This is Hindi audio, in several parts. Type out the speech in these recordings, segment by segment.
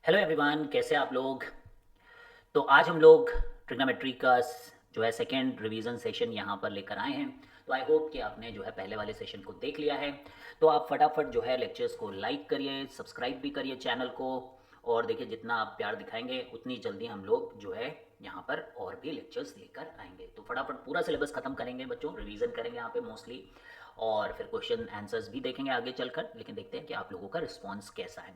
हेलो एवरीवन, कैसे आप लोग। तो आज हम लोग ट्रिग्नोमेट्री का जो है सेकेंड रिवीजन सेशन यहाँ पर लेकर आए हैं। तो आई होप कि आपने जो है पहले वाले सेशन को देख लिया है। तो आप फटाफट जो है लेक्चर्स को लाइक करिए, सब्सक्राइब भी करिए चैनल को। और देखिए, जितना आप प्यार दिखाएंगे उतनी जल्दी हम लोग जो है यहाँ पर और भी लेक्चर्स लेकर आएंगे। तो फटाफट पूरा सिलेबस खत्म करेंगे बच्चों, रिवीजन करेंगे यहाँ पे मोस्टली। और फिर क्वेश्चन आंसर्स भी देखेंगे आगे चलकर, लेकिन देखते हैं कि आप लोगों का रिस्पॉन्स कैसा है।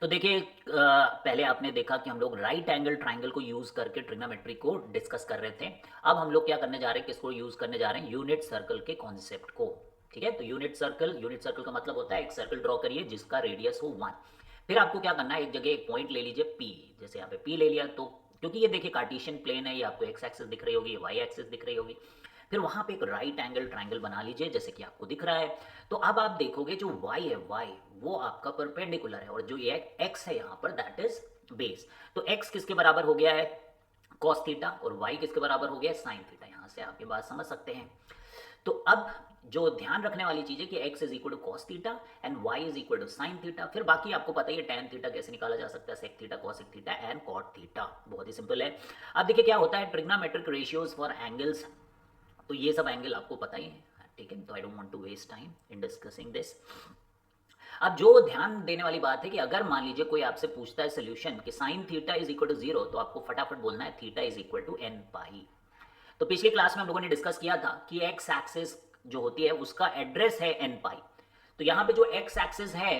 तो देखिए, पहले आपने देखा कि हम लोग राइट एंगल ट्राइंगल को यूज करके ट्रिग्नोमेट्री को डिस्कस कर रहे थे। अब हम लोग क्या करने जा रहे हैं, किसको यूज करने जा रहे हैं, यूनिट सर्कल के कॉन्सेप्ट को। ठीक है, तो यूनिट सर्कल का मतलब होता है एक सर्कल ड्रॉ करिए जिसका रेडियस हो 1। फिर आपको क्या करना है, एक जगह एक पॉइंट ले लीजिए पी। जैसे यहाँ पे पी ले लिया, तो क्योंकि ये देखिए कार्टेशियन प्लेन है, ये आपको एक्स एक्सिस दिख रही होगी, वाई एक्सिस दिख रही होगी। फिर वहां पे एक राइट एंगल ट्राइंगल बना लीजिए जैसे कि आपको दिख रहा है। तो अब आप देखोगे जो y है, y वो आपका परपेंडिकुलर है, और जो ये x है यहाँ पर दैट इज बेस। तो x किसके बराबर हो गया है, cos थीटा, और y किसके बराबर हो गया है, sin थीटा। यहाँ से आप ये बात समझ सकते हैं। तो अब जो ध्यान रखने वाली चीज है कि x is equal to cos theta and y is equal to sine theta. फिर बाकी आपको पता ही है tan थीटा कैसे निकाला जा सकता है, sec theta, cosec theta and cot theta. बहुत ही सिंपल है। अब देखिए क्या होता है, ट्रिग्नोमेट्रिक रेशियोज फॉर एंगल्स। तो ये सब एंगल आपको पता ही है, ठीक है। तो I don't want to waste time in discussing this. अब जो ध्यान देने वाली बात है कि अगर मान लीजिए कोई आपसे पूछता है सोल्यूशन कि sine theta is equal to 0, तो आपको फटाफट बोलना है theta is equal to N pi. तो पिछली क्लास में हम लोगों ने डिस्कस किया था कि एक्स एक्सिस जो होती है उसका एड्रेस है एन पाई। तो यहां पे जो एक्स एक्सिस है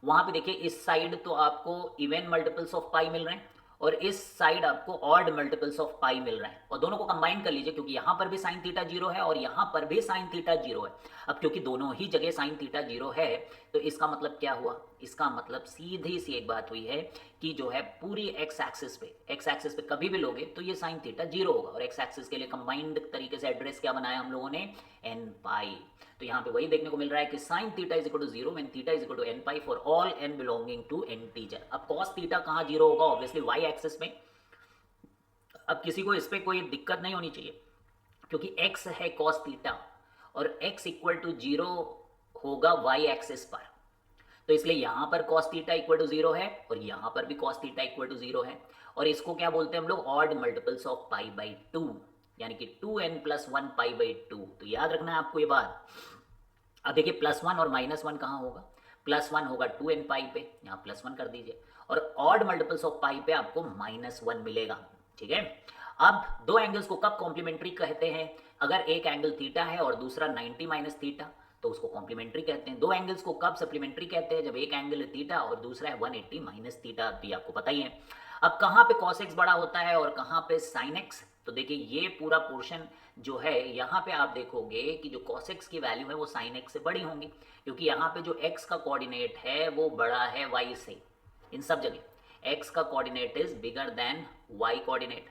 वहां पे देखिए, इस साइड तो आपको इवन मल्टीपल्स ऑफ पाई मिल रहे हैं, और इस साइड आपको ऑड मल्टीपल्स ऑफ पाई मिल रहा है। और दोनों को कंबाइन कर लीजिए, क्योंकि यहां पर भी साइन थीटा जीरो है और यहां पर भी साइन थीटा जीरो है। अब क्योंकि दोनों ही जगह साइन थीटा जीरो है, तो इसका मतलब क्या हुआ, इसका मतलब सीधी सी एक बात हुई है कि जो है पूरी एक्स एक्सिस पे कभी भी लोगे तो ये साइन थीटा जीरो होगा। और एक्स एक्सिस के लिए कंबाइंड तरीके से एड्रेस क्या बनाया हम लोगों ने, एन पाई। तो यहाँ पे वही देखने को मिल रहा है कि sine theta is equal to zero when theta is equal to N pi for all N belonging to integer. अब कॉस थीटा कहाँ जीरो होगा, ऑब्वियसली वाई एक्सिस में। अब किसी को इस पर कोई दिक्कत नहीं होनी चाहिए, क्योंकि x है cos थीटा और x इक्वल टू जीरो होगा y एक्सिस पर। तो इसलिए यहां पर cos theta equal to zero है और यहां पर भी cos theta equal to zero है। और इसको क्या बोलते हैं हम लोग, odd multiples of pi by two, यानी कि 2n plus one pi by two. तो याद रखना है आपको ये बात। अब देखिए, प्लस वन और माइनस वन कहाँ होगा, प्लस वन होगा 2n पाई पे, यहाँ प्लस वन कर दीजिए, और ऑड मल्टीपल्स ऑफ पाई पे आपको माइनस वन मिलेगा। ठीक है। अब दो एंगल्स को कब कॉम्प्लीमेंट्री कहते हैं, अगर एक एंगल थीटा है और दूसरा 90 माइनस थीटा, तो उसको कॉम्प्लीमेंट्री कहते हैं। दो एंगल्स को कब सप्लीमेंट्री कहते हैं, जब एक एंगल है थीटा और दूसरा है 180 माइनस थीटा, भी आपको पता ही है। अब कहाँ पे cos x बड़ा होता है और कहाँ पे sin x, तो देखिए ये पूरा पोर्शन जो है यहाँ पे आप देखोगे कि जो cos x की वैल्यू है वो sin x से बड़ी होंगी, क्योंकि यहाँ पे जो x का कोऑर्डिनेट है वो बड़ा है y से। इन सब जगह x का coordinate is bigger than y coordinate.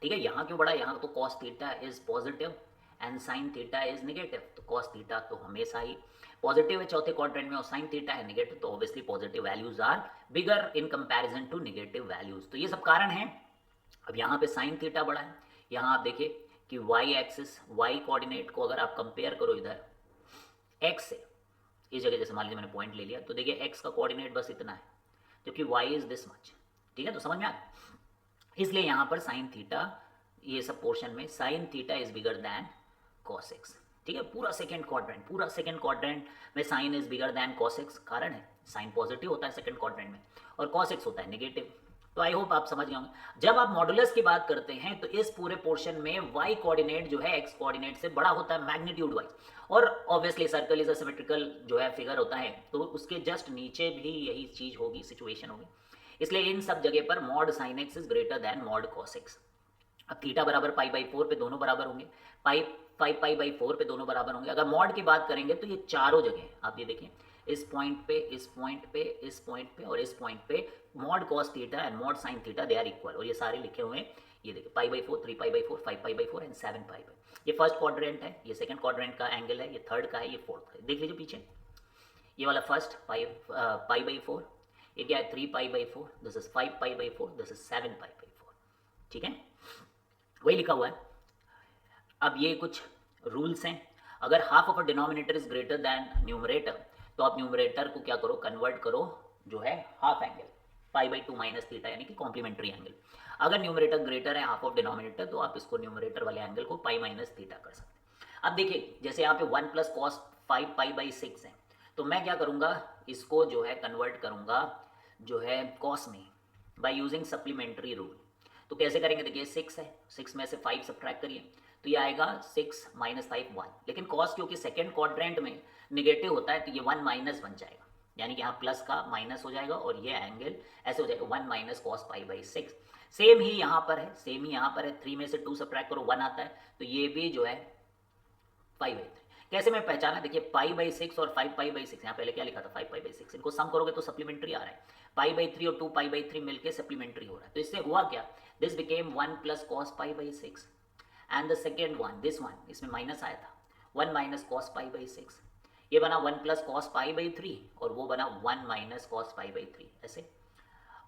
ठीक है, यहाँ क्यों बड़ा, यहाँ तो cos theta is positive and sin theta is negative. तो cos थीटा तो हमेशा ही पॉजिटिव है चौथे क्वाड्रेंट में, और sin थीटा है नेगेटिव, तो obviously positive values are bigger in comparison to negative values. तो ये सब कारण है। अब यहाँ पे sin थीटा बड़ा है, यहाँ आप देखिए कि y एक्सिस, y कोऑर्डिनेट को अगर आप कंपेयर करो इधर x से, इस जगह जैसे मान लीजिए मैंने पॉइंट ले लिया, तो देखिए x का कोऑर्डिनेट बस इतना है, जबकि y इज दिस मच। ठीक है, तो समझ में आ गया। इसलिए यहाँ पर साइन थीटा, ये सब पोर्शन में sine theta is bigger than cos x। ठीक है, पूरा सेकंड क्वाड्रेंट में sine is bigger than cos x। कारण है साइन पॉजिटिव होता है सेकंड क्वाड्रेंट में और cos x होता है नेगेटिव। तो आई होप आप समझ गए होंगे। जब आप मॉडुलस की बात करते हैं तो इस पूरे पोर्शन में y कोऑर्डिनेट जो है x कोऑर्डिनेट से बड़ा होता है मैग्नीट्यूड वाइज, और obviously circle is a symmetrical जो है फिगर होता है, तो उसके जस्ट नीचे भी यही चीज होगी, सिचुएशन होगी। इसलिए इन सब जगह पर mod sine x is greater than mod cos x. अब थीटा बराबर पाई बाई फोर पे दोनों बराबर होंगे, pi five pi by four पे दोनों बराबर होंगे। अगर मॉड की बात करेंगे तो ये चारों जगह आप ये देखें, इस पॉइंट पे, इस पॉइंट पे, इस पॉइंट पे और इस पॉइंट पे mod cos theta and mod sine theta they are equal, और ये सारे लिखे हुए हैं। ये देखिए, pi by four, three pi by four, five pi by four and seven pi by. ये फर्स्ट क्वाड्रेंट है, ये सेकंड क्वाड्रेंट का एंगल है, ये थर्ड का है, ये फोर्थ का है। देख लीजिए पीछे, ये वाला फर्स्ट पाई बाई फोर, ये क्या है, three pi by four, this is five pi by four, this is seven pi by four. ठीक है, वही लिखा हुआ है। अब ये कुछ रूल्स हैं। अगर half of a denominator is greater than numerator, तो आप न्यूमरेटर को क्या करो, कन्वर्ट करो जो है half angle. Pi by 2 minus theta यानी कि कॉम्प्लीमेंट्री एंगल। अगर न्यूमरेटर ग्रेटर है हाफ ऑफ डिनोमिनेटर तो आप इसको न्यूमरेटर वाले एंगल को पाई माइनस थीटा कर सकते हैं। अब देखिए जैसे यहाँ पे 1 प्लस कॉस 5 पाई बाई 6 है, तो मैं क्या करूँगा, इसको जो है कन्वर्ट करूँगा जो है कॉस में बाय यूजिंग सप्लीमेंट्री रूल। तो कैसे करेंगे, देखिए 6 है, 6 में से 5 सब्ट्रैक्ट करिए तो ये आएगा 6 माइनस 5 1, लेकिन कॉस क्योंकि सेकेंड क्वाड्रेंट में निगेटिव होता है तो ये 1 माइनस बन जाएगा, यानी कि यहाँ प्लस का माइनस हो जाएगा और ये एंगल ऐसे हो जाएगा 1 minus cos pi by 6। Same ही यहाँ पर है, सेम ही यहाँ पर है, 3 में से 2 सब्ट्रैक्ट करो 1 आता है, तो ये भी जो है 5 बाई 3। कैसे मैं पहचाना, देखिए पाई बाई 6 और 5 पाई बाई 6, यहाँ पहले क्या लिखा था 5 पाई बाई 6, इनको सम करोगे तो सप्लीमेंट्री आ रहा है, पाई बाई 3 और 2 पाई बाई 3 मिलके सप्लीमेंट्री हो रहा है। तो इससे हुआ क्या, this became 1 plus cos pi by 6 and the second one this one, इसमें माइनस आया था 1 माइनस कॉस पाई बाई 6, ये बना 1 प्लस कॉस पाई बाई 3 और वो बना 1 माइनस कॉस पाई बाई 3 ऐसे।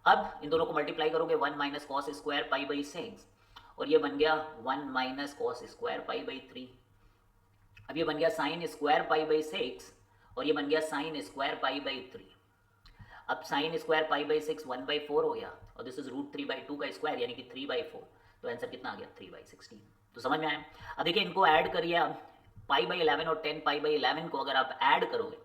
अब इन दोनों को मल्टीप्लाई करोगे 1 minus cos square pi by 6 और ये बन गया 1 minus cos square pi by 3। अब ये बन गया साइन स्क्वायर पाई बाई 6 और ये बन गया साइन स्क्वायर पाई बाई 3। अब sine square pi by 6 1 by 4 हो गया और दिस इज रूट 3 बाई 2 का स्क्वायर यानी कि 3 बाई 4, तो आंसर कितना आ गया 3 बाई 16। तो समझ में आया। अब देखिए इनको ऐड करिए, अब पाई बाई 11 और 10 पाई बाई 11 को अगर आप ऐड करोगे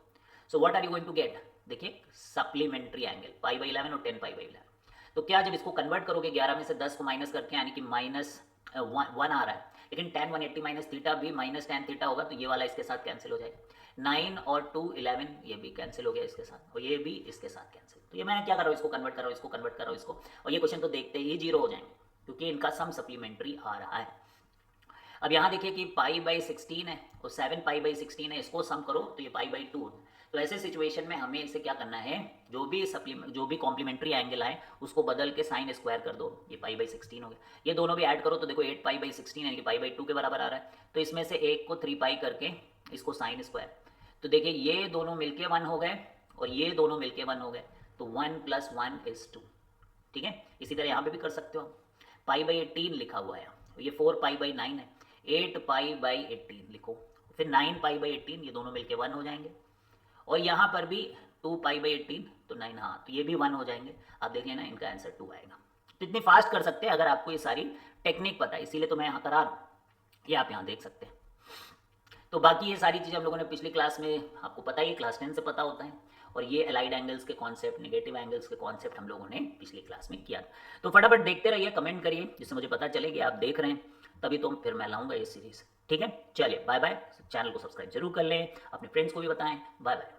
so what are you going to get, देखिए सप्लीमेंट्री एंगल पाई बाई 11 और 10 पाई बाई 11। तो क्या जब इसको कन्वर्ट करोगे 11 में से 10 को माइनस करके यानी कि माइनस 1 आ रहा है, लेकिन tan 180 माइनस थीटा भी माइनस tan थीटा होगा तो ये वाला इसके साथ कैंसिल हो जाएगा, 9 और 2 11 ये भी कैंसिल हो गया इसके साथ और ये भी इसके साथ कैंसिल। तो ये मैं क्या कर रहा हूँ, इसको कन्वर्ट कर रहा हूँ, इसको कन्वर्ट कर रहा हूँ इसको, और ये क्वेश्चन तो देखते ही 0 हो जाएंगे क्योंकि इनका सम सप्लीमेंट्री आ रहा है। अब यहाँ देखिए कि पाई बाई 16 है और 7 पाई बाई 16 है, इसको सम करो तो ये पाई बाई 2। तो ऐसे सिचुएशन में हमें इसे क्या करना है, जो भी कॉम्प्लीमेंट्री एंगल आए उसको बदल के साइन स्क्वायर कर दो, ये पाई बाई 16 हो गया। ये दोनों भी ऐड करो तो देखो 8 पाई बाई 16 यानी कि पाई बाई 2 के बराबर आ रहा है, तो इसमें से एक को 3 पाई करके इसको साइन स्क्वायर, तो देखिए ये दोनों मिलके 1 हो गए और ये दोनों मिलके 1 हो गए, तो 1 प्लस 1 इज 2। ठीक है, इसी तरह यहाँ पे भी कर सकते हो, पाई बाई 18 लिखा हुआ है, ये 4 पाई बाई 9 है, 8 पाई बाई 18 लिखो, फिर 9 पाई बाई 18, ये दोनों मिलके 1 हो जाएंगे, और यहाँ पर भी 2 पाई बाई 18 तो 9, हाँ तो ये भी 1 हो जाएंगे। आप देख लेना इनका आंसर 2 आएगा। तो इतनी फास्ट कर सकते हैं अगर आपको ये सारी टेक्निक पता है, इसीलिए तो मैं यहाँ करा रहा हूँ, ये आप यहाँ देख सकते हैं। तो बाकी ये सारी चीज़ें हम लोगों ने पिछली क्लास में, आपको पता ही क्लास 10 से पता होता है, और ये अलाइड एंगल्स के कॉन्सेप्ट, नेगेटिव एंगल्स के कॉन्सेप्ट हम लोगों ने पिछली क्लास में किया था। तो फटाफट देखते रहिए, कमेंट करिए जिससे मुझे पता चलेगा आप देख रहे हैं, तभी तो फिर मैं लाऊंगा ये सीरीज़। ठीक है, चलिए बाय बाय, चैनल को सब्सक्राइब जरूर कर लें, अपने फ्रेंड्स को भी बताएं, बाय बाय।